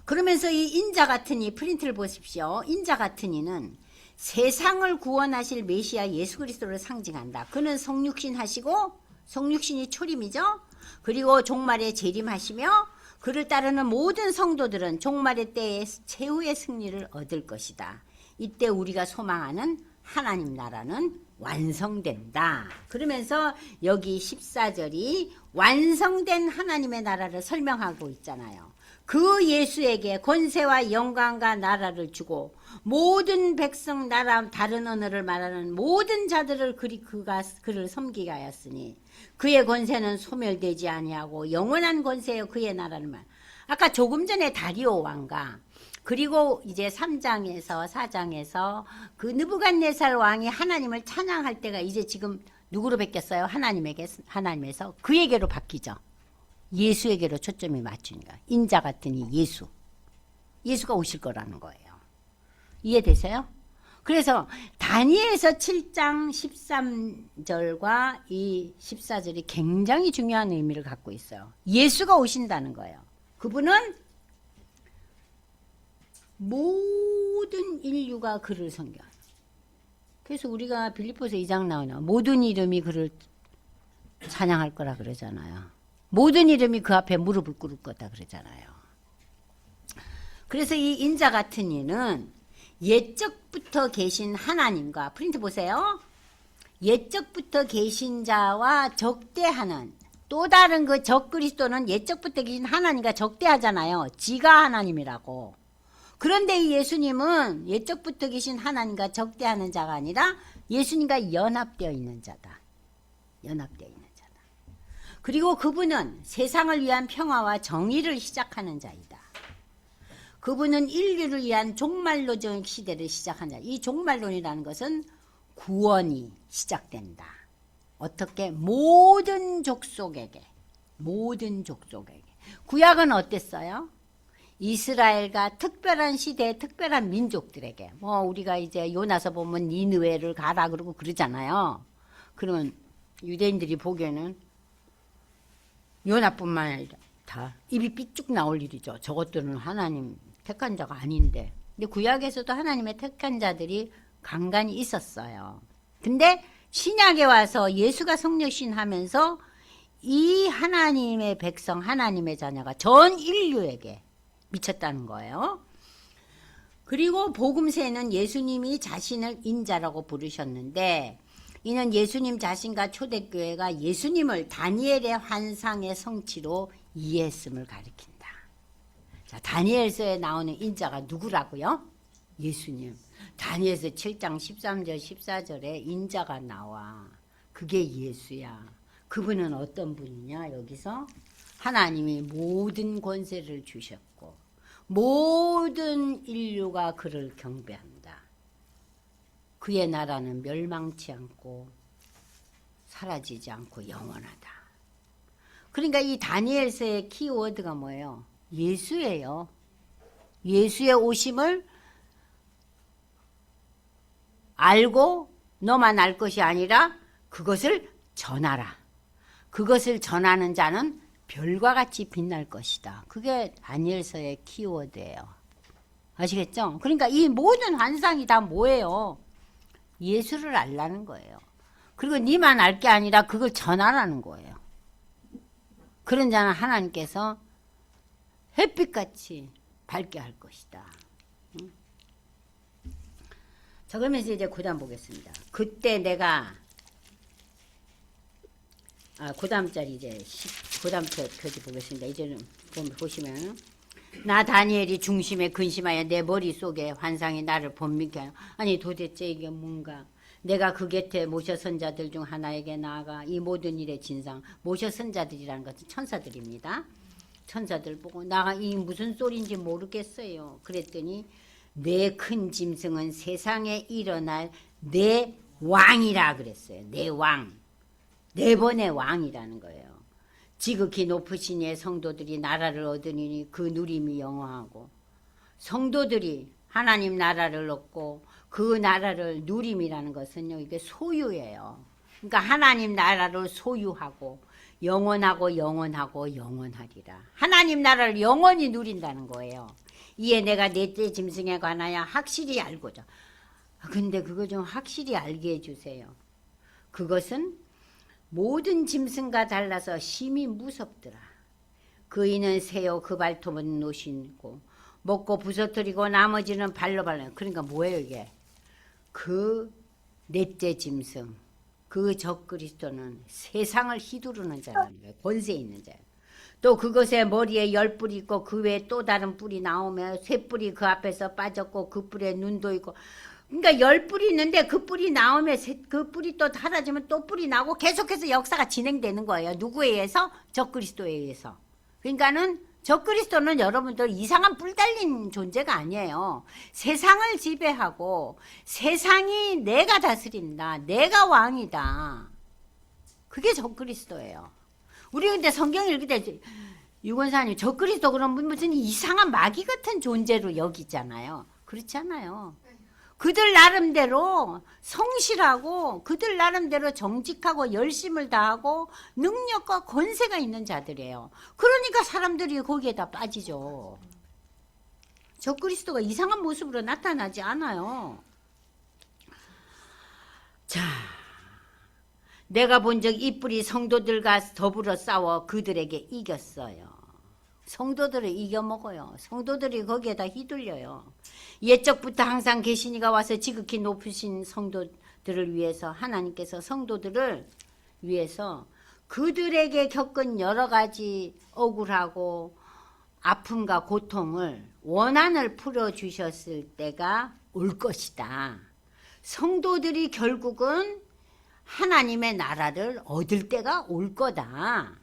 그러면서 이 인자 같은 이 프린트를 보십시오. 인자 같은 이는 세상을 구원하실 메시아 예수 그리스도를 상징한다. 그는 성육신 하시고 성육신이 초림이죠. 그리고 종말에 재림하시며 그를 따르는 모든 성도들은 종말의 때에 최후의 승리를 얻을 것이다. 이때 우리가 소망하는 하나님 나라는 완성된다. 그러면서 여기 14절이 완성된 하나님의 나라를 설명하고 있잖아요. 그 예수에게 권세와 영광과 나라를 주고 모든 백성 나라 다른 언어를 말하는 모든 자들을 그를 섬기게 하였으니 그의 권세는 소멸되지 아니하고 영원한 권세여 그의 나라를 말. 아까 조금 전에 다리오 왕과 그리고 이제 3장에서 4장에서 그 느부갓네살 왕이 하나님을 찬양할 때가 이제 지금 누구로 바뀌었어요? 하나님에서 그에게로 바뀌죠. 예수에게로 초점이 맞추니까 인자 같으니 예수가 오실 거라는 거예요. 이해되세요? 그래서 다니엘서 7장 13절과 이 14절이 굉장히 중요한 의미를 갖고 있어요. 예수가 오신다는 거예요. 그분은 모든 인류가 그를 섬겨요. 그래서 우리가 빌립보서 2장 나오나 모든 이름이 그를 찬양할 거라 그러잖아요. 모든 이름이 그 앞에 무릎을 꿇을 거다 그러잖아요. 그래서 이 인자 같은 이는 옛적부터 계신 하나님과 프린트 보세요. 옛적부터 계신 자와 적대하는 또 다른 그 적그리스도는 옛적부터 계신 하나님과 적대하잖아요. 지가 하나님이라고. 그런데 이 예수님은 옛적부터 계신 하나님과 적대하는 자가 아니라 예수님과 연합되어 있는 자다. 연합되어 있는 자다. 그리고 그분은 세상을 위한 평화와 정의를 시작하는 자이다. 그분은 인류를 위한 종말론적 시대를 시작한 자. 이 종말론이라는 것은 구원이 시작된다. 어떻게? 모든 족속에게. 모든 족속에게. 구약은 어땠어요? 이스라엘과 특별한 시대의 특별한 민족들에게. 뭐 우리가 이제 요나서 보면 니느웨를 가라 그러고 그러잖아요. 그러면 유대인들이 보기에는 요나뿐만 아니라 다 입이 삐쭉 나올 일이죠. 저것들은 하나님 택한 자가 아닌데. 근데 구약에서도 하나님의 택한 자들이 간간히 있었어요. 근데 신약에 와서 예수가 성령신 하면서 이 하나님의 백성, 하나님의 자녀가 전 인류에게 미쳤다는 거예요. 그리고 복음서에는 예수님이 자신을 인자라고 부르셨는데 이는 예수님 자신과 초대교회가 예수님을 다니엘의 환상의 성취로 이해했음을 가리킨다. 자, 다니엘서에 나오는 인자가 누구라고요? 예수님. 다니엘서 7장 13절 14절에 인자가 나와. 그게 예수야. 그분은 어떤 분이냐? 여기서 하나님이 모든 권세를 주셨고 모든 인류가 그를 경배한다. 그의 나라는 멸망치 않고 사라지지 않고 영원하다. 그러니까 이 다니엘서의 키워드가 뭐예요? 예수예요. 예수의 오심을 알고 너만 알 것이 아니라 그것을 전하라. 그것을 전하는 자는 별과 같이 빛날 것이다. 그게 다니엘서의 키워드예요. 아시겠죠? 그러니까 이 모든 환상이 다 뭐예요? 예수를 알라는 거예요. 그리고 니만 알 게 아니라 그걸 전하라는 거예요. 그런 자는 하나님께서 햇빛같이 밝게 할 것이다. 자, 그러면서 이제 고단 보겠습니다. 그때 내가 그 다음 자리 이제 그 다음 표지 보겠습니다. 이제는 보시면 나 다니엘이 중심에 근심하여 내 머릿속에 환상이 나를 번민케 하여 아니 도대체 이게 뭔가 내가 그 곁에 모셔 선자들 중 하나에게 나아가 이 모든 일의 진상 모셔 선자들이라는 것은 천사들입니다. 천사들 보고 나가 이 무슨 소리인지 모르겠어요. 그랬더니 내 큰 짐승은 세상에 일어날 내 왕이라 그랬어요. 내 왕. 네 번의 왕이라는 거예요. 지극히 높으신 이의 성도들이 나라를 얻으니 그 누림이 영원하고 성도들이 하나님 나라를 얻고 그 나라를 누림이라는 것은요. 이게 소유예요. 그러니까 하나님 나라를 소유하고 영원하고 영원하고 영원하리라. 하나님 나라를 영원히 누린다는 거예요. 이에 내가 넷째 짐승에 관하여 확실히 알고자. 근데 그거 좀 확실히 알게 해주세요. 그것은 모든 짐승과 달라서 심히 무섭더라. 그이는 새요 그 발톱은 노신고 먹고 부서뜨리고 나머지는 발로 밟는. 그러니까 뭐예요 이게? 그 넷째 짐승, 그 적그리스도는 세상을 휘두르는 자라는 거예요. 권세 있는 자예요. 또 그것의 머리에 10뿔이 있고 그 외에 또 다른 뿔이 나오며 새 뿔이 그 앞에서 빠졌고 그 뿔에 눈도 있고. 그러니까 10뿔이 있는데 그 뿔이 나오면 그 뿔이 또 사라지면 또 뿔이 나고 계속해서 역사가 진행되는 거예요. 누구에 의해서? 적그리스도에 의해서. 그러니까는 적그리스도는 여러분들 이상한 뿔 달린 존재가 아니에요. 세상을 지배하고 세상이 내가 다스린다. 내가 왕이다. 그게 적그리스도예요. 우리 근데 성경 읽을 때 유권사님 적그리스도 그러면 무슨 이상한 마귀 같은 존재로 여기잖아요. 그렇지 않아요. 그들 나름대로 성실하고 그들 나름대로 정직하고 열심을 다하고 능력과 권세가 있는 자들이에요. 그러니까 사람들이 거기에다 빠지죠. 적그리스도가 이상한 모습으로 나타나지 않아요. 자, 내가 본 적 이 뿔이 성도들과 더불어 싸워 그들에게 이겼어요. 성도들을 이겨먹어요. 성도들이 거기에다 휘둘려요. 옛적부터 항상 계시니가 와서 지극히 높으신 성도 성도들을 위해서 하나님께서 성도들을 위해서 그들에게 겪은 여러 가지 억울하고 아픔과 고통을 원한을 풀어주셨을 때가 올 것이다. 성도들이 결국은 하나님의 나라를 얻을 때가 올 거다.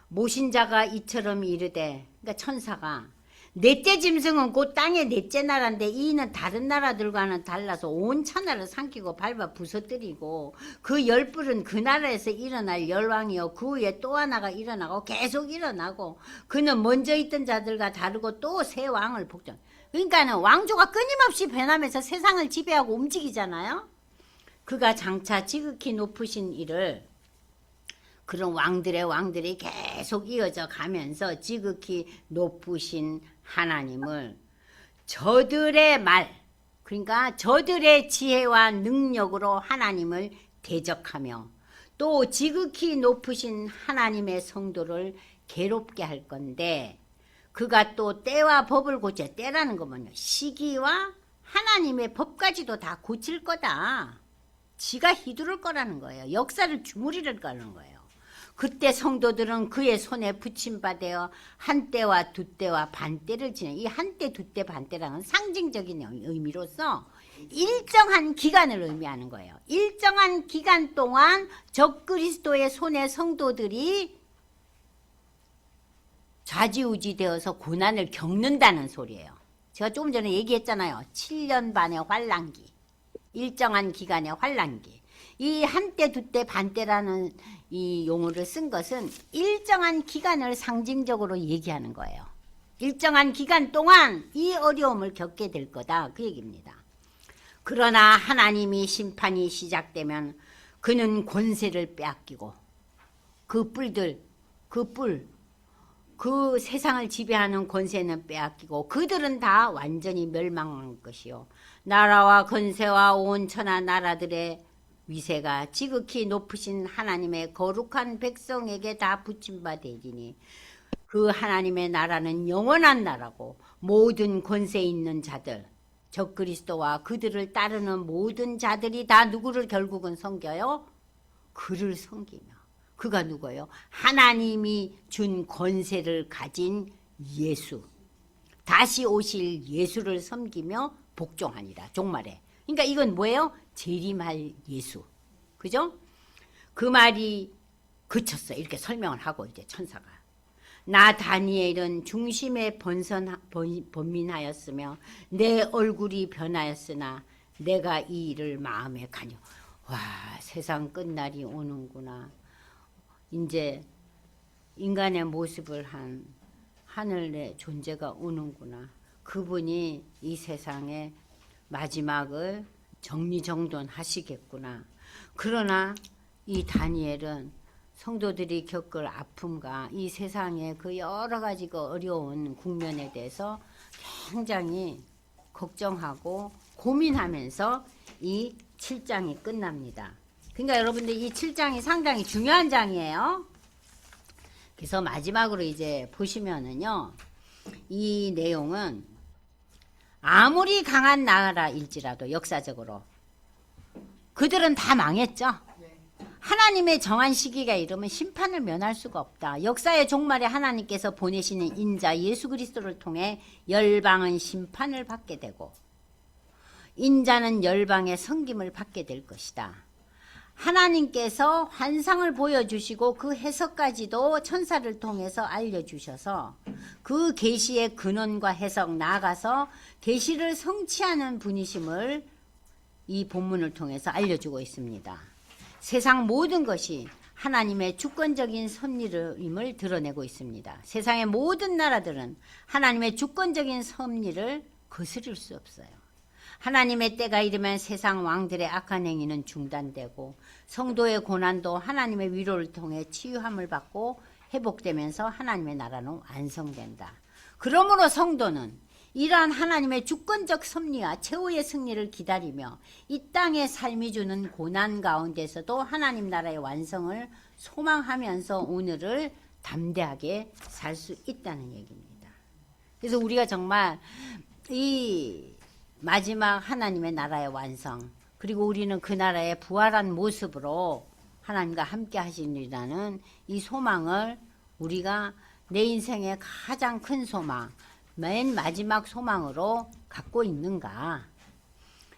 모신자가 이처럼 이르되, 그러니까 천사가 넷째 짐승은 곧 땅의 넷째 나라인데 이는 다른 나라들과는 달라서 온 천하를 삼키고 밟아 부서뜨리고 그 10뿔은 그 나라에서 일어날 열왕이요 그 후에 또 하나가 일어나고 계속 일어나고 그는 먼저 있던 자들과 다르고 또 새 왕을 복종. 그러니까는 왕조가 끊임없이 변하면서 세상을 지배하고 움직이잖아요. 그가 장차 지극히 높으신 이를 그런 왕들이 계속 이어져 가면서 지극히 높으신 하나님을 저들의 말, 그러니까 저들의 지혜와 능력으로 하나님을 대적하며 또 지극히 높으신 하나님의 성도를 괴롭게 할 건데 그가 또 때와 법을 고쳐, 때라는 거면요 시기와 하나님의 법까지도 다 고칠 거다. 지가 휘두를 거라는 거예요. 역사를 주무리를 거라는 거예요. 그때 성도들은 그의 손에 붙임받아 한때와 두때와 반때를 지내. 이 한때, 두때, 반때라는 상징적인 의미로서 일정한 기간을 의미하는 거예요. 일정한 기간 동안 적그리스도의 손에 성도들이 좌지우지 되어서 고난을 겪는다는 소리예요. 제가 조금 전에 얘기했잖아요. 7년 반의 환란기. 일정한 기간의 환란기. 이 한때, 두때, 반때라는 이 용어를 쓴 것은 일정한 기간을 상징적으로 얘기하는 거예요. 일정한 기간 동안 이 어려움을 겪게 될 거다. 그 얘기입니다. 그러나 하나님이 심판이 시작되면 그는 권세를 빼앗기고 그 세상을 지배하는 권세는 빼앗기고 그들은 다 완전히 멸망할 것이요. 나라와 권세와 온 천하 나라들의 위세가 지극히 높으신 하나님의 거룩한 백성에게 다 붙임바 되리니 그 하나님의 나라는 영원한 나라고 모든 권세 있는 자들 적그리스도와 그들을 따르는 모든 자들이 다 누구를 결국은 섬겨요? 그를 섬기며. 그가 누구예요? 하나님이 준 권세를 가진 예수. 다시 오실 예수를 섬기며 복종하니라. 종말에. 그러니까 이건 뭐예요? 재림할 예수. 그죠? 그 말이 그쳤어요. 이렇게 설명을 하고 이제 천사가. 나 다니엘은 중심에 번민하였으며 내 얼굴이 변하였으나 내가 이 일을 마음에 가뇨. 와, 세상 끝날이 오는구나. 이제 인간의 모습을 한 하늘의 존재가 오는구나. 그분이 이 세상의 마지막을 정리정돈하시겠구나. 그러나 이 다니엘은 성도들이 겪을 아픔과 이 세상의 그 여러 가지 그 어려운 국면에 대해서 굉장히 걱정하고 고민하면서 이 7장이 끝납니다. 그러니까 여러분들 이 7장이 상당히 중요한 장이에요. 그래서 마지막으로 이제 보시면은요, 이 내용은 아무리 강한 나라일지라도 역사적으로 그들은 다 망했죠. 하나님의 정한 시기가 이르면 심판을 면할 수가 없다. 역사의 종말에 하나님께서 보내시는 인자 예수 그리스도를 통해 열방은 심판을 받게 되고 인자는 열방의 섬김을 받게 될 것이다. 하나님께서 환상을 보여주시고 그 해석까지도 천사를 통해서 알려주셔서 그 계시의 근원과 해석 나아가서 계시를 성취하는 분이심을 이 본문을 통해서 알려주고 있습니다. 세상 모든 것이 하나님의 주권적인 섭리임을 드러내고 있습니다. 세상의 모든 나라들은 하나님의 주권적인 섭리를 거스릴 수 없어요. 하나님의 때가 이르면 세상 왕들의 악한 행위는 중단되고 성도의 고난도 하나님의 위로를 통해 치유함을 받고 회복되면서 하나님의 나라는 완성된다. 그러므로 성도는 이러한 하나님의 주권적 섭리와 최후의 승리를 기다리며 이 땅의 삶이 주는 고난 가운데서도 하나님 나라의 완성을 소망하면서 오늘을 담대하게 살 수 있다는 얘기입니다. 그래서 우리가 정말 이 마지막 하나님의 나라의 완성, 그리고 우리는 그 나라의 부활한 모습으로 하나님과 함께 하시리라는 이 소망을 우리가 내 인생의 가장 큰 소망, 맨 마지막 소망으로 갖고 있는가?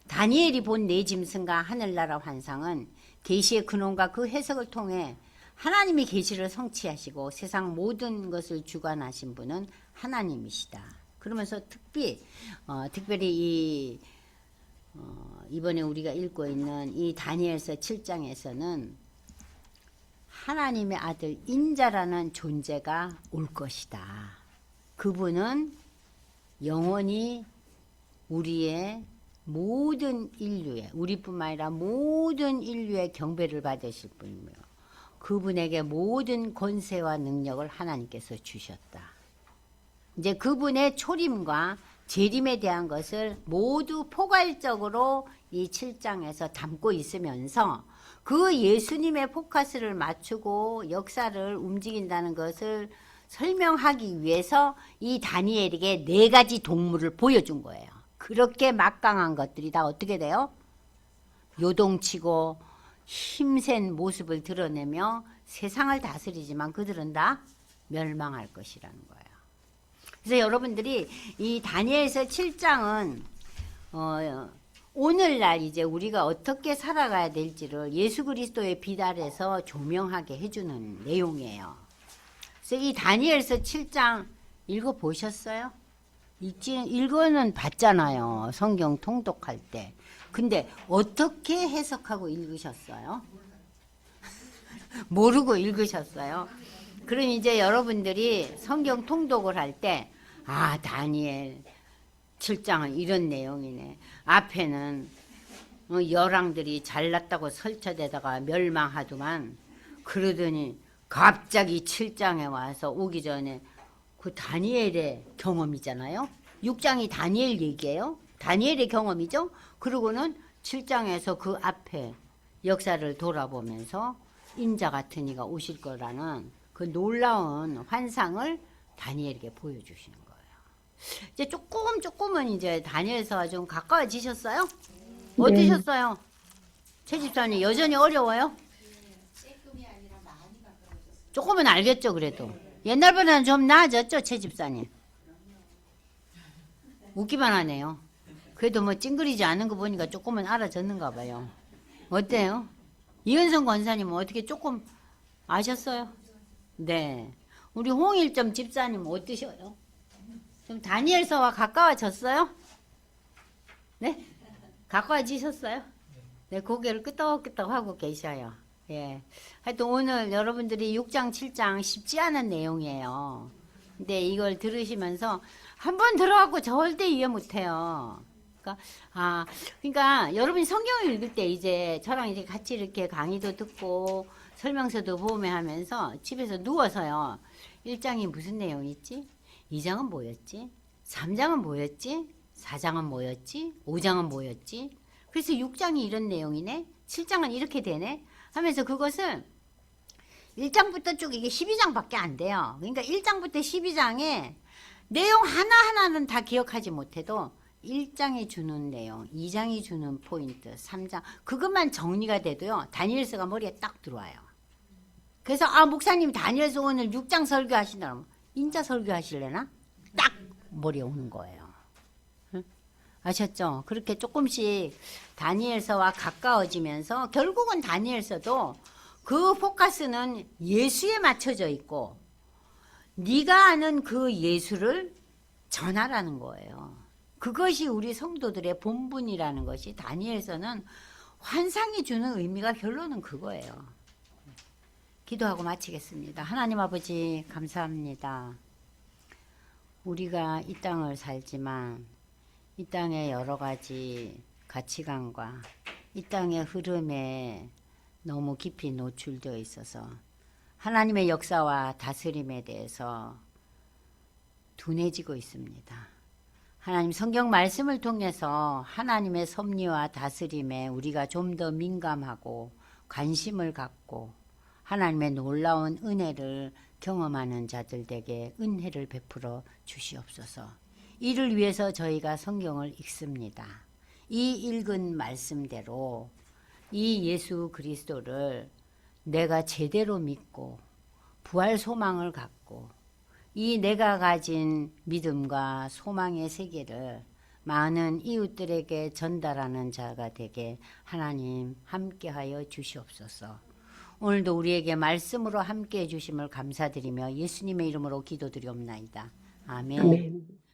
다니엘이 본 네 짐승과 하늘나라 환상은 계시의 근원과 그 해석을 통해 하나님이 계시를 성취하시고 세상 모든 것을 주관하신 분은 하나님이시다. 그러면서 특별히 이번에 우리가 읽고 있는 이 다니엘서 7장에서는 하나님의 아들 인자라는 존재가 올 것이다. 그분은 영원히 우리의 모든 인류의, 우리뿐만 아니라 모든 인류의 경배를 받으실 분이며 그분에게 모든 권세와 능력을 하나님께서 주셨다. 이제 그분의 초림과 재림에 대한 것을 모두 포괄적으로 이 7장에서 담고 있으면서 그 예수님의 포커스를 맞추고 역사를 움직인다는 것을 설명하기 위해서 이 다니엘에게 네 가지 동물을 보여준 거예요. 그렇게 막강한 것들이 다 어떻게 돼요? 요동치고 힘센 모습을 드러내며 세상을 다스리지만 그들은 다 멸망할 것이라는 거예요. 그래서 여러분들이 이 다니엘서 7장은 오늘날 이제 우리가 어떻게 살아가야 될지를 예수 그리스도의 빛 아래서 조명하게 해주는 내용이에요. 그래서 이 다니엘서 7장 읽어보셨어요? 읽어는 봤잖아요. 성경 통독할 때. 근데 어떻게 해석하고 읽으셨어요? 모르고 읽으셨어요. 그럼 이제 여러분들이 성경 통독을 할 때, 아, 다니엘 7장은 이런 내용이네. 앞에는 열왕들이 잘났다고 설쳐대다가 멸망하더만, 그러더니 갑자기 7장에 와서 오기 전에 그 다니엘의 경험이잖아요. 6장이 다니엘 얘기예요. 다니엘의 경험이죠. 그리고는 7장에서 그 앞에 역사를 돌아보면서 인자 같은 이가 오실 거라는 그 놀라운 환상을 다니엘에게 보여주시는 거예요. 이제 조금은 이제 다니엘서와 좀 가까워지셨어요? 어떠셨어요? 최 집사님 여전히 어려워요? 조금은 알겠죠, 그래도. 옛날보다는 좀 나아졌죠, 최 집사님? 웃기만 하네요. 그래도 뭐 찡그리지 않은 거 보니까 조금은 알아졌는가 봐요. 어때요? 이은성 권사님은 어떻게 조금 아셨어요? 네. 우리 홍일점 집사님 어떠셔요? 좀 다니엘서와 가까워졌어요? 네? 가까워지셨어요? 네, 고개를 끄덕끄덕 하고 계셔요. 예. 하여튼 오늘 여러분들이 6장, 7장 쉽지 않은 내용이에요. 근데 이걸 들으시면서 한번 들어갖고 절대 이해 못해요. 그러니까 여러분이 성경을 읽을 때 이제 저랑 이제 같이 이렇게 강의도 듣고 설명서도 보며 하면서 집에서 누워서요. 1장이 무슨 내용이 있지? 2장은 뭐였지? 3장은 뭐였지? 4장은 뭐였지? 5장은 뭐였지? 그래서 6장이 이런 내용이네? 7장은 이렇게 되네? 하면서 그것을 1장부터 쭉 이게 12장밖에 안 돼요. 그러니까 1장부터 12장에 내용 하나하나는 다 기억하지 못해도 1장이 주는 내용, 2장이 주는 포인트, 3장 그것만 정리가 돼도요. 다니엘서가 머리에 딱 들어와요. 그래서 목사님 다니엘서 오늘 6장 설교하신다면 인자 설교하실래나? 딱 머리에 오는 거예요. 응? 아셨죠? 그렇게 조금씩 다니엘서와 가까워지면서 결국은 다니엘서도 그 포커스는 예수에 맞춰져 있고 네가 아는 그 예수를 전하라는 거예요. 그것이 우리 성도들의 본분이라는 것이 다니엘서는 환상이 주는 의미가 결론은 그거예요. 기도하고 마치겠습니다. 하나님 아버지 감사합니다. 우리가 이 땅을 살지만 이 땅의 여러 가지 가치관과 이 땅의 흐름에 너무 깊이 노출되어 있어서 하나님의 역사와 다스림에 대해서 둔해지고 있습니다. 하나님 성경 말씀을 통해서 하나님의 섭리와 다스림에 우리가 좀 더 민감하고 관심을 갖고 하나님의 놀라운 은혜를 경험하는 자들에게 은혜를 베풀어 주시옵소서. 이를 위해서 저희가 성경을 읽습니다. 이 읽은 말씀대로 이 예수 그리스도를 내가 제대로 믿고 부활 소망을 갖고 이 내가 가진 믿음과 소망의 세계를 많은 이웃들에게 전달하는 자가 되게 하나님 함께하여 주시옵소서. 오늘도 우리에게 말씀으로 함께해 주심을 감사드리며 예수님의 이름으로 기도드리옵나이다. 아멘. 아멘.